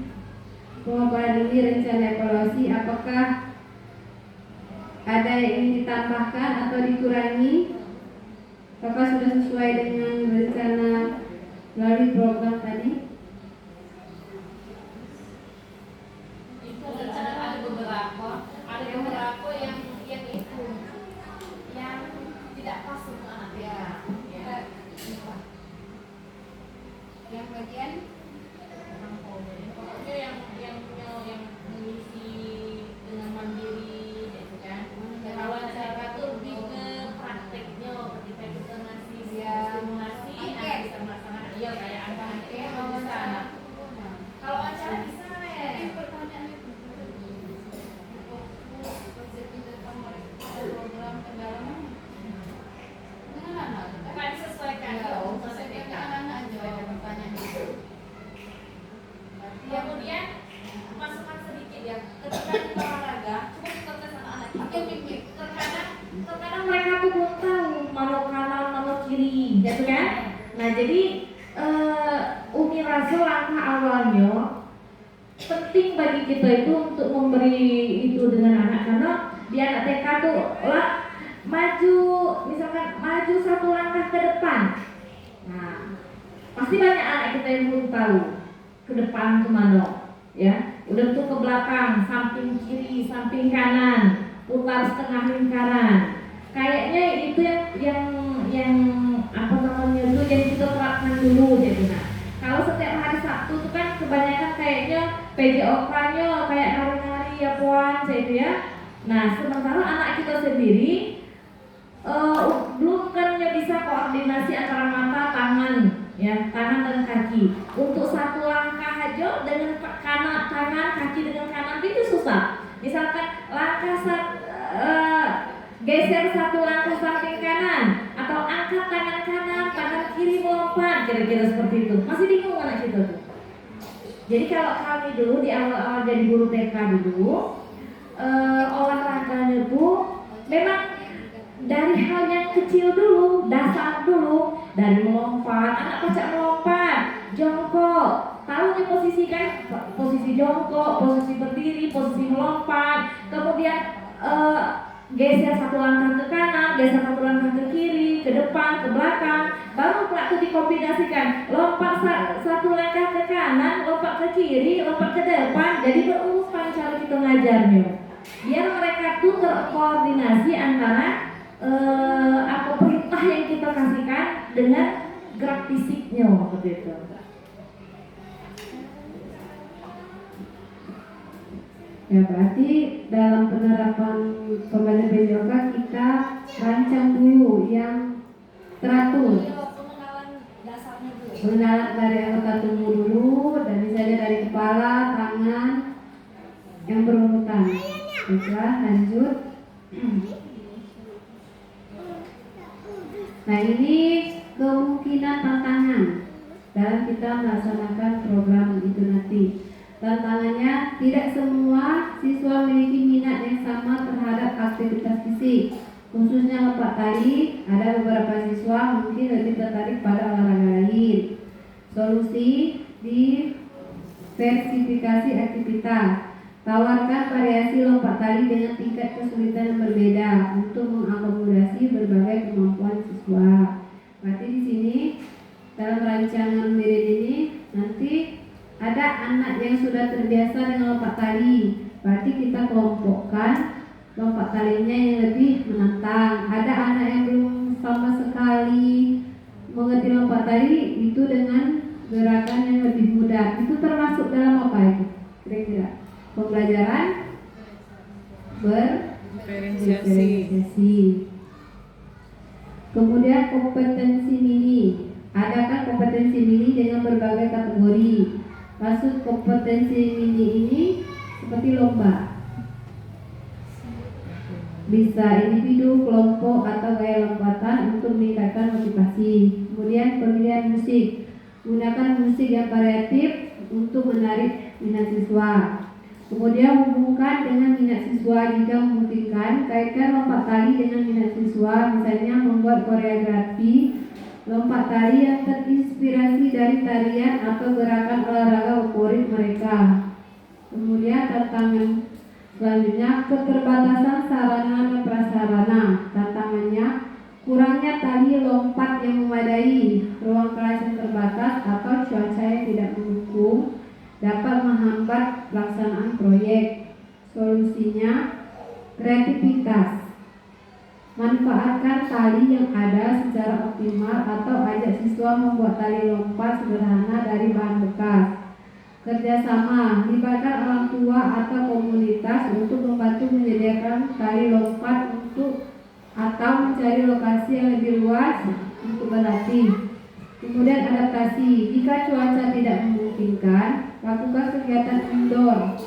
pemaparan ini rencana evaluasi apakah ada yang ingin ditambahkan atau dikurangi? Apakah sudah sesuai dengan rencana melalui program tadi? Itu ada beberapa yang itu yang tidak pas untuk anak ya. Yang bagian pokoknya yang mengisi dengan mandiri gitu kan. Kalau acara tuh lebih ke prakteknya ketika kita ngasih simulasi bisa melaksanakan kayak angka-angka bisa. Kalau acara bisa pertanyaannya program pendalaman kan disesuaikan anak-anak aja pertanyaan itu. Kemudian masukkan sedikit ya ketika kita olahraga coba kita tes sama anak kita terkadang Mereka tuh belum tahu mana kanan mana kiri, gitu kan? Nah jadi Umi rasa langkah awalnya penting bagi kita itu untuk memberi itu dengan anak, karena di anak TK tuh maju, misalkan maju satu langkah ke depan. Nah pasti banyak anak kita yang belum tahu ke depan kemana, ya udah tuh ke belakang, samping kiri, samping kanan, putar setengah lingkaran. Kayaknya itu yang apa namanya itu yang kita terapkan dulu gitu. Nah kalau setiap hari Sabtu itu kan kebanyakan kayaknya PJOK-nya kayak nari-nari ya puan gitu ya. Nah sementara anak kita sendiri belum kan bisa koordinasi antara mata, tangan, ya tangan dan kaki. Untuk satu langkah aja dengan tangan, kaki dengan kanan itu susah. Misalkan geser satu langkah samping kanan atau angkat tangan kanan, tangan kiri melompat, kira-kira seperti itu. Masih bingung anak kita tuh. Jadi kalau kami dulu di awal-awal jadi guru TK dulu, olahraganya tuh memang dari hal yang kecil dulu, dasar dulu, dari melompat, anak pacak melompat, jongkok, tahu nih posisi kan, posisi jongkok, posisi berdiri, posisi melompat, kemudian geser satu langkah ke kanan, geser satu langkah ke kiri, ke depan, ke belakang, baru pelaku dikombinasikan, lompat satu langkah ke kanan, lompat ke kiri, lompat ke depan, jadi berurusan cara kita ngajarnya, biar mereka tuh terkoordinasi antara apa perintah yang kita kasihkan dengan gerak fisiknya seperti itu. Ya berarti dalam penerapan pembelajaran PJOK kita rancang dulu yang teratur. Pengenalan dari anggota tubuh dulu, dan misalnya dari kepala, tangan yang berurutan. Baiklah, lanjut. Nah ini kemungkinan tantangan dalam kita melaksanakan program itu nanti. Tantangannya, tidak semua siswa memiliki minat yang sama terhadap aktivitas fisik, khususnya lompat tali. Ada beberapa siswa mungkin lebih tertarik pada olahraga lain. Solusi, diversifikasi aktivitas. Tawarkan variasi lompat tali dengan tingkat kesulitan yang berbeda untuk mengakomodasi berbagai kemampuan siswa. Berarti di sini dalam rancangan Mirin ini nanti ada anak yang sudah terbiasa dengan lompat tali, berarti kita kelompokkan lompat talinya yang lebih menantang. Ada anak yang belum sama sekali mengerti lompat tali, itu dengan gerakan yang lebih mudah. Itu termasuk dalam apa itu? Kira-kira pembelajaran berdiferensiasi. Kemudian kompetensi mini. Ada kan kompetensi mini dengan berbagai kategori. Maksud kompetensi mini ini seperti lomba, bisa individu, kelompok, atau gaya lompatan untuk meningkatkan motivasi. Kemudian pemilihan musik, gunakan musik yang variatif untuk menarik minat siswa. Kemudian hubungkan dengan minat siswa jika memungkinkan. Kaitkan lompat tali dengan minat siswa, misalnya membuat koreografi lompat tali yang terinspirasi dari tarian atau gerakan olahraga favorit mereka. Kemudian tantangan selanjutnya, keterbatasan sarana dan prasarana. Tantangannya, kurangnya tali lompat yang memadai, ruang kelas yang terbatas, atau cuaca yang tidak mendukung dapat menghambat pelaksanaan proyek. Solusinya, kreativitas. Manfaatkan tali yang ada secara optimal atau ajak siswa membuat tali lompat sederhana dari bahan bekas. Kerjasama, libatkan orang tua atau komunitas untuk membantu menyediakan tali lompat atau mencari lokasi yang lebih luas untuk berlatih. Kemudian adaptasi, jika cuaca tidak memungkinkan, lakukan kegiatan indoor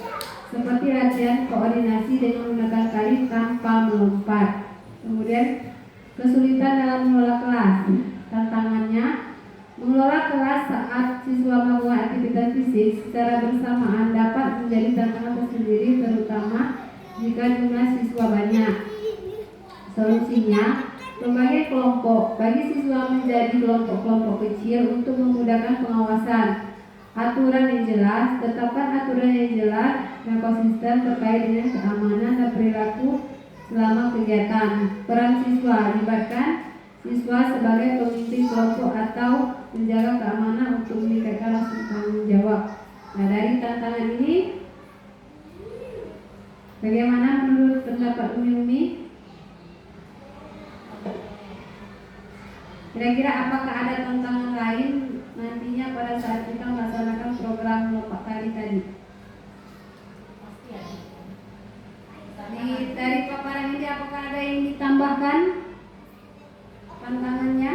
seperti latihan koordinasi dengan menggunakan tali tanpa melompat. Kemudian kesulitan dalam mengelola kelas. Tantangannya, mengelola kelas saat siswa melakukan aktivitas fisik secara bersamaan dapat menjadi tantangan tersendiri, terutama jika jumlah siswa banyak. Solusinya, membagi kelompok, bagi siswa menjadi kelompok-kelompok kecil untuk memudahkan pengawasan. Aturan yang jelas, tetapkan aturan yang jelas dan konsisten terkait dengan keamanan dan perilaku selama kegiatan. Peran siswa, libatkan siswa sebagai pemimpin kelompok atau menjaga keamanan untuk meningkatkan rasa tanggung jawab. Nah, dari tantangan ini, bagaimana menurut pendapat Umi? Kira-kira apakah ada tantangan lain nantinya pada saat kita melaksanakan program lompat tali tadi? Dari paparan ini apakah ada yang ditambahkan tantangannya?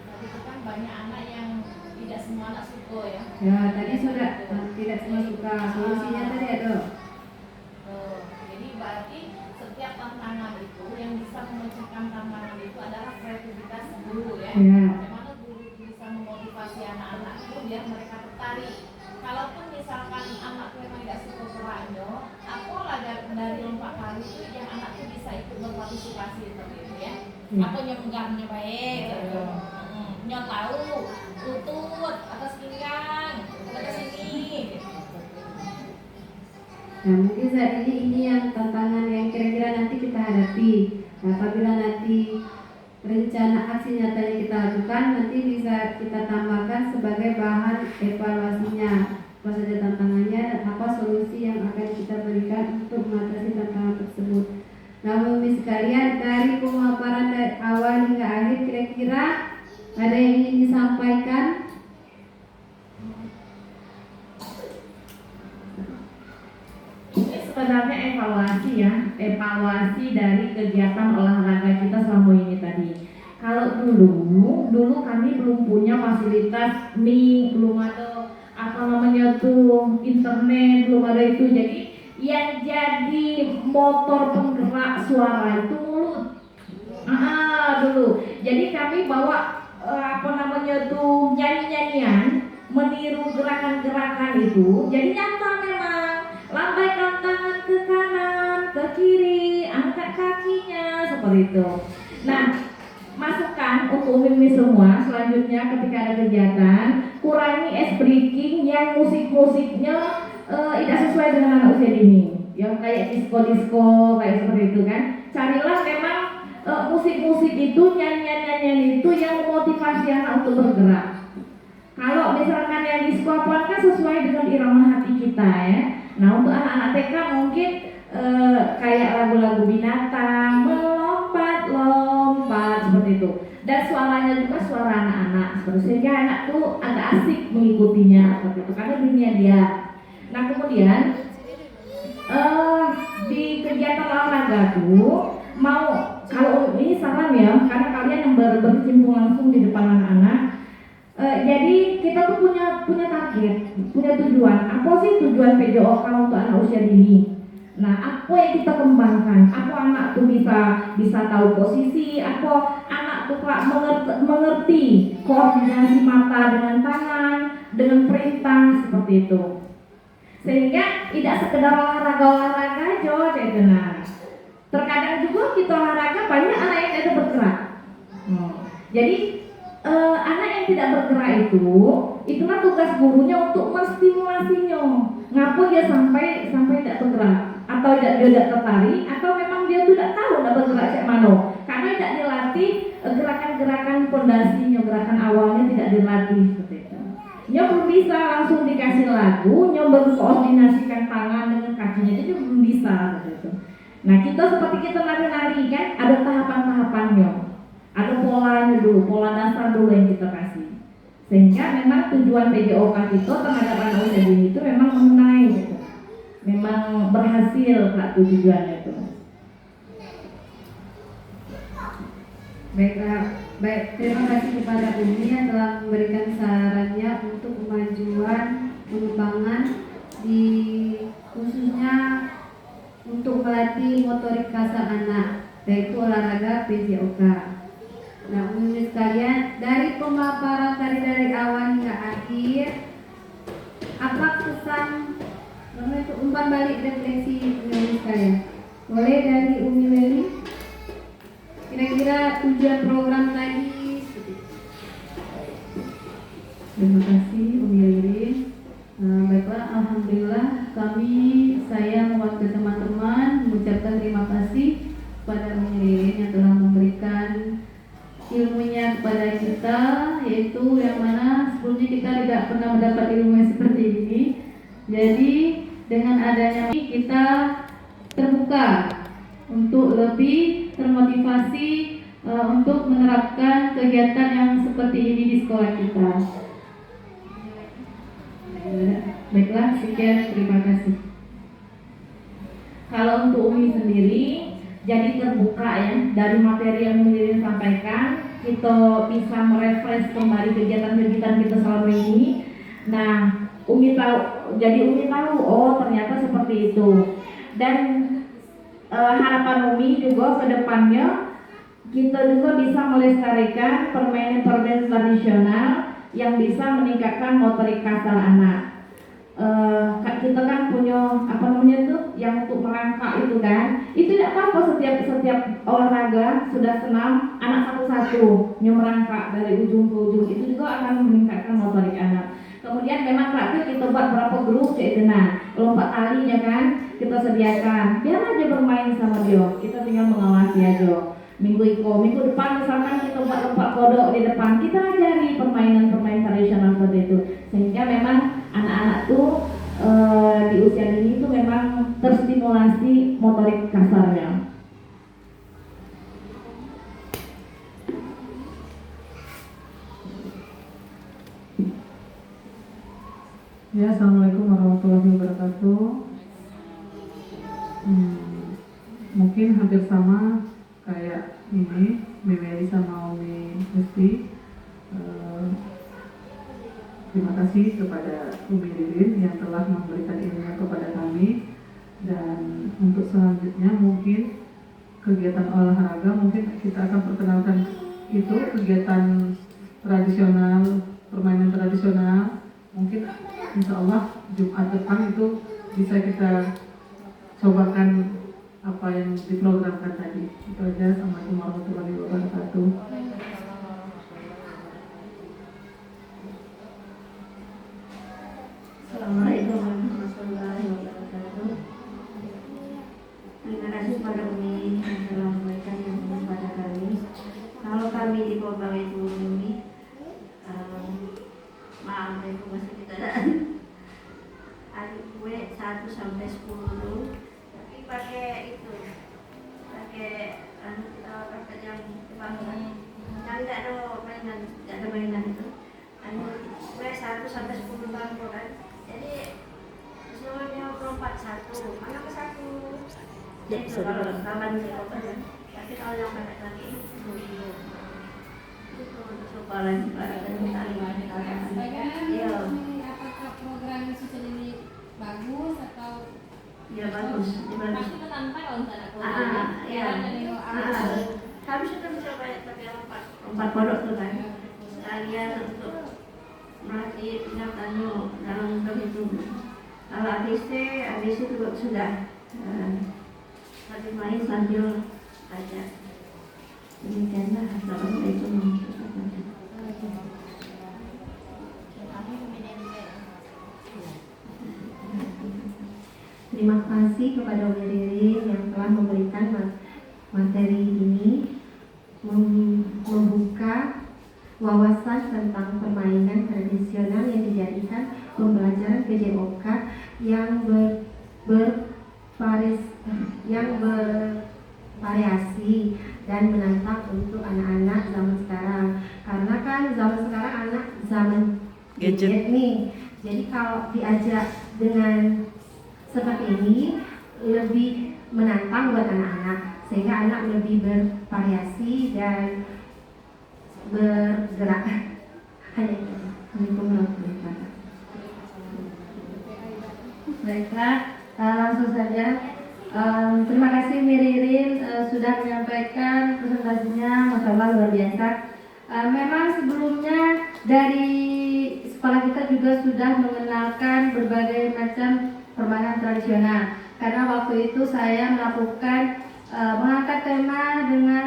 Tadi itu kan banyak anak yang tidak semua anak suka ya. Ya, tadi sudah tidak semua suka. Solusinya tadi ada. Jadi berarti setiap tantangan itu yang bisa memecahkan tantangan itu adalah kreativitas guru ya. Bagaimana guru bisa memotivasi anak-anak itu biar mereka tertarik. Kalaupun misalkan anak memang tidak suka geraknya, apalah dari lompat tali itu yang anak itu bisa ikut berpartisipasi seperti itu ya. Atau nyemgarnya baik, gitu. Nyo tahu, lutut, atas pinggang, atas sini. Gitu. Nah, mungkin saat ini yang tantangan yang kira-kira nanti kita hadapi. Nah, apabila nanti rencana aksi nyatanya kita lakukan, nanti bisa kita tambahkan sebagai bahan evaluasinya. Apa saja tantangannya dan apa solusi yang akan kita berikan untuk mengatasi tantangan tersebut. Nah, Umi sekalian, dari pemaparan dari awal hingga akhir, kira-kira ada yang ingin disampaikan? Ini sebenarnya evaluasi dari kegiatan olahraga kita selama ini tadi. Kalau dulu kami belum punya fasilitas belum ada internet, belum ada itu. Jadi yang jadi motor penggerak suara itu mulut. Dulu. Jadi kami bawa nyanyi-nyanyian, meniru gerakan-gerakan itu. Jadi nyata memang. Lambaikan tangan ke kanan, ke kiri, angkat kakinya, seperti itu. Nah, masukan untuk Mimi semua selanjutnya ketika ada kegiatan, kurangi ice breaking yang musik-musiknya tidak sesuai dengan anak usia dini, yang kayak disco kayak seperti itu kan. Carilah memang musik-musik itu, nyanyian-nyanyian itu yang memotivasi anak untuk bergerak. Kalau misalkan yang disco kan sesuai dengan irama hati kita ya. Nah, untuk anak-anak TK mungkin kayak lagu-lagu binatang, melompat-lompat seperti itu. Dan suaranya juga suara anak-anak seperti itu. Sehingga anak tuh agak asik mengikutinya seperti itu karena dunia dia. Nah, kemudian di kegiatan olahraga tuh kalau ini saran ya, karena kalian yang berkecimpung langsung di depan anak-anak. Jadi kita tuh punya target, punya tujuan. Apa sih tujuan PJOK untuk anak usia dini? Nah, apa yang kita kembangkan? Apa anak tuh bisa tahu posisi? Apa anak tuh mengerti koordinasi mata dengan tangan, dengan perintah seperti itu. Sehingga tidak sekedar olahraga aja, nah. Terkadang juga kita olahraga banyak anak yang tidak bergerak. Jadi anak yang tidak bergerak itulah tugas gurunya untuk menstimulasinya. Ngapa dia sampai tidak bergerak, atau dia tidak tertarik, atau memang dia tidak tahu tidak bergerak cek mana, karena tidak dilatih gerakan-gerakan pondasinya, gerakan awalnya tidak dilatih seperti itu. Nyo belum bisa langsung dikasih lagu, nyo berkoordinasikan tangan dengan kakinya itu belum bisa gitu. Nah kita seperti kita lari-lari kan, ada tahapan-tahapannya, ada polanya dulu, pola dasar dulu yang kita kasih. Sehingga memang tujuan PJOK kita terhadap anak usia dini itu memang mengenai gitu. Memang berhasil Kak tujuannya itu. Baik, terima kasih kepada Umi yang telah memberikan sarannya untuk kemajuan pengembangan di khususnya untuk melatih motorik kasar anak, yaitu olahraga PJOK. Nah, Umi sekalian, dari pemaparan tadi dari awal hingga akhir, apa kesan untuk umpan balik refleksi Umi sekalian? Boleh dari Umi Leli? Kira-kira tujuan program tadi. Terima kasih Umi Lirin. Baiklah, alhamdulillah saya mewakili teman-teman mengucapkan terima kasih kepada Umi Lirin yang telah memberikan ilmunya kepada kita, yaitu yang mana sebelumnya kita tidak pernah mendapat ilmu yang seperti ini. Jadi dengan adanya ini kita terbuka untuk lebih termotivasi untuk menerapkan kegiatan yang seperti ini di sekolah kita. Baiklah, sekian, terima kasih. Kalau untuk Umi sendiri, jadi terbuka ya dari materi yang Umi sampaikan, kita bisa merefresh kembali kegiatan-kegiatan kita selama ini. Nah, Umi tahu, oh ternyata seperti itu. Dan harapan Umi juga ke depannya kita juga bisa melestarikan permainan-permainan tradisional yang bisa meningkatkan motorik kasar anak. Kita kan punya yang untuk merangkak itu kan, itu tidak apa-apa setiap olahraga sudah senam anak satu-satu merangkak dari ujung ke ujung, itu juga akan meningkatkan motorik anak. Kemudian memang praktik kita buat berapa grup lompat talinya kan kita sediakan, biar aja bermain sama dia, kita tinggal mengawasi aja. Minggu depan misalkan kita buat lompat kodok di depan, kita ajari permainan tradisional seperti itu, sehingga memang anak-anak tuh di usia dini itu memang terstimulasi motorik kasarnya. Ya, assalamualaikum warahmatullahi wabarakatuh. Mungkin hampir sama kayak ini, Mimeli sama Umi Musti. Terima kasih kepada Umi Lirin yang telah memberikan ilmunya kepada kami. Dan untuk selanjutnya mungkin kegiatan olahraga, mungkin kita akan perkenalkan itu kegiatan tradisional, permainan tradisional. Mungkin insya Allah Jumat depan itu bisa kita cobakan apa yang diprogramkan tadi. Itu aja. Assalamualaikum warahmatullahi wabarakatuh. Assalamualaikum warahmatullahi wabarakatuh. Terima kasih kepada Umi yang telah memberikan ilmu kepada kami. Kalau kami di program itu Umi, maaf itu masih kita adik gue 1 sampai 10 dulu, tapi pakai yang kebangunan yang tidak ada mainan itu. Gue 1 sampai 10 bangku kan. Jadi semuanya perempat 1, anak ke 1. Jadi kalau kawan tapi kalau yang banyak lagi itu soalan Iya. Apakah program susun ini bagus atau? Ya bagus. Pasti menantang kalau misalnya Kami sudah mencoba tapi lompat kodok tuh kan. Sekalian untuk melatih ingatannya dalam itu. Kalau ADC juga sudah. Tadi main sambil belajar. Demikianlah. Assalamualaikum warahmatullahi wabarakatuh. Terima kasih kepada Umi Ririn yang telah memberikan materi ini, membuka wawasan tentang permainan tradisional yang dijadikan pembelajaran PJOK yang bervariasi dan menantang untuk anak-anak zaman sekarang. Karena kan zaman sekarang anak zaman gadget nih. Jadi kalau diajak dengan seperti ini lebih menantang buat anak-anak, sehingga anak lebih bervariasi dan bergerak. Hanya itu. Assalamualaikum warahmatullahi wabarakatuh. Baiklah, langsung saja. Terima kasih Miririn sudah menyampaikan presentasinya, Masya Allah luar biasa. Memang sebelumnya dari sekolah kita juga sudah mengenalkan berbagai macam permainan tradisional. Karena waktu itu saya melakukan mengangkat tema dengan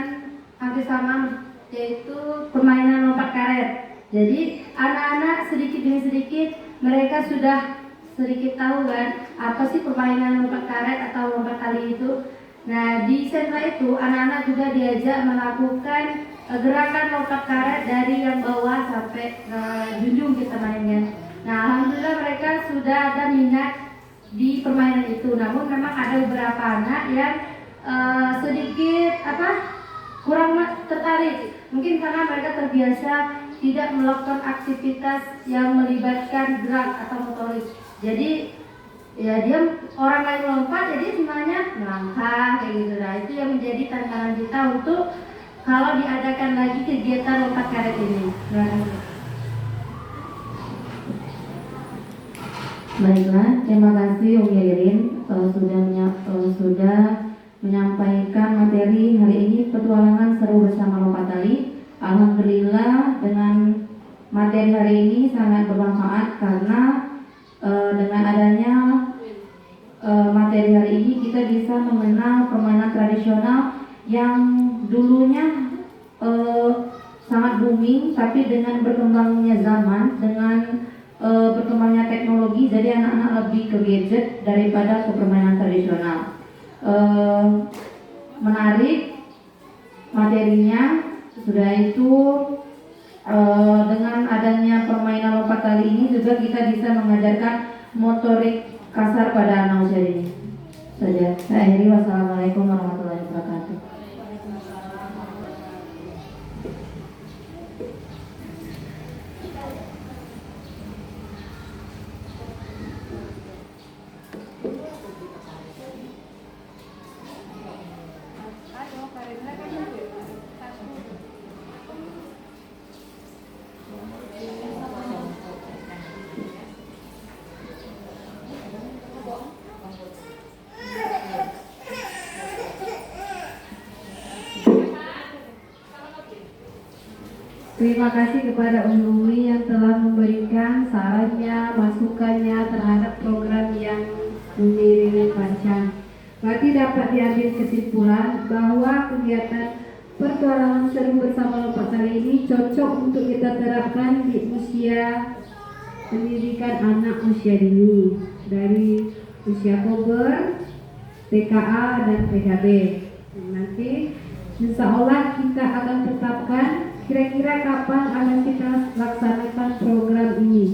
hampir sama, yaitu permainan lompat karet. Jadi anak-anak sedikit demi sedikit mereka sudah sedikit tahu kan apa sih permainan lompat karet atau lompat tali itu. Nah di sentra itu anak-anak juga diajak melakukan gerakan lompat karet dari yang bawah sampai junjung kita mainnya. Nah alhamdulillah mereka sudah ada minat di permainan itu. Namun memang ada beberapa anak yang sedikit kurang tertarik. Mungkin karena mereka terbiasa tidak melakukan aktivitas yang melibatkan gerak atau motorik. Jadi ya dia orang lain lompat, jadi semuanya melangkah kayak gitu. Nah itu yang menjadi tantangan kita untuk kalau diadakan lagi kegiatan lompat karet ini. Baiklah, terima kasih Umi Ririn sudah menyampaikan materi hari ini, petualangan seru bersama lompat tali. Alhamdulillah dengan materi hari ini sangat bermanfaat karena dengan adanya materi hari ini kita bisa mengenal permainan tradisional yang dulunya sangat booming, tapi dengan berkembangnya zaman, dengan berkembangnya teknologi, jadi anak-anak lebih ke gadget daripada ke permainan tradisional. Menarik materinya. Sudah itu dengan adanya permainan lompat tali ini juga kita bisa mengajarkan motorik kasar pada anak usia ini. Saja. Saya akhiri. Wassalamualaikum warahmatullahi wabarakatuh. Terima kasih kepada Umi yang telah memberikan sarannya, masukannya terhadap program yang Umi Ririn rancang. Berarti dapat diambil kesimpulan bahwa kegiatan petualangan seru bersama lompat tali ini cocok untuk kita terapkan di usia pendidikan anak usia dini, dari usia puber, TKA dan PKB. Nanti insya Allah kita akan tetapkan kira-kira kapan akan kita laksanakan program ini.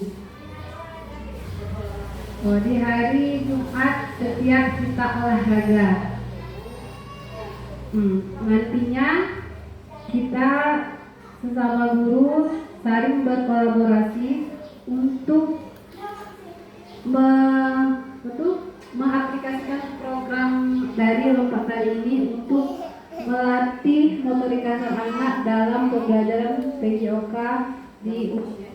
Di hari Jumat setiap kita olahraga. Nantinya kita sesama guru saling berkolaborasi untuk mengaplikasikan program dari lompat tali ini untuk melatih motorik kasar anak dalam pembelajaran PJOK di usia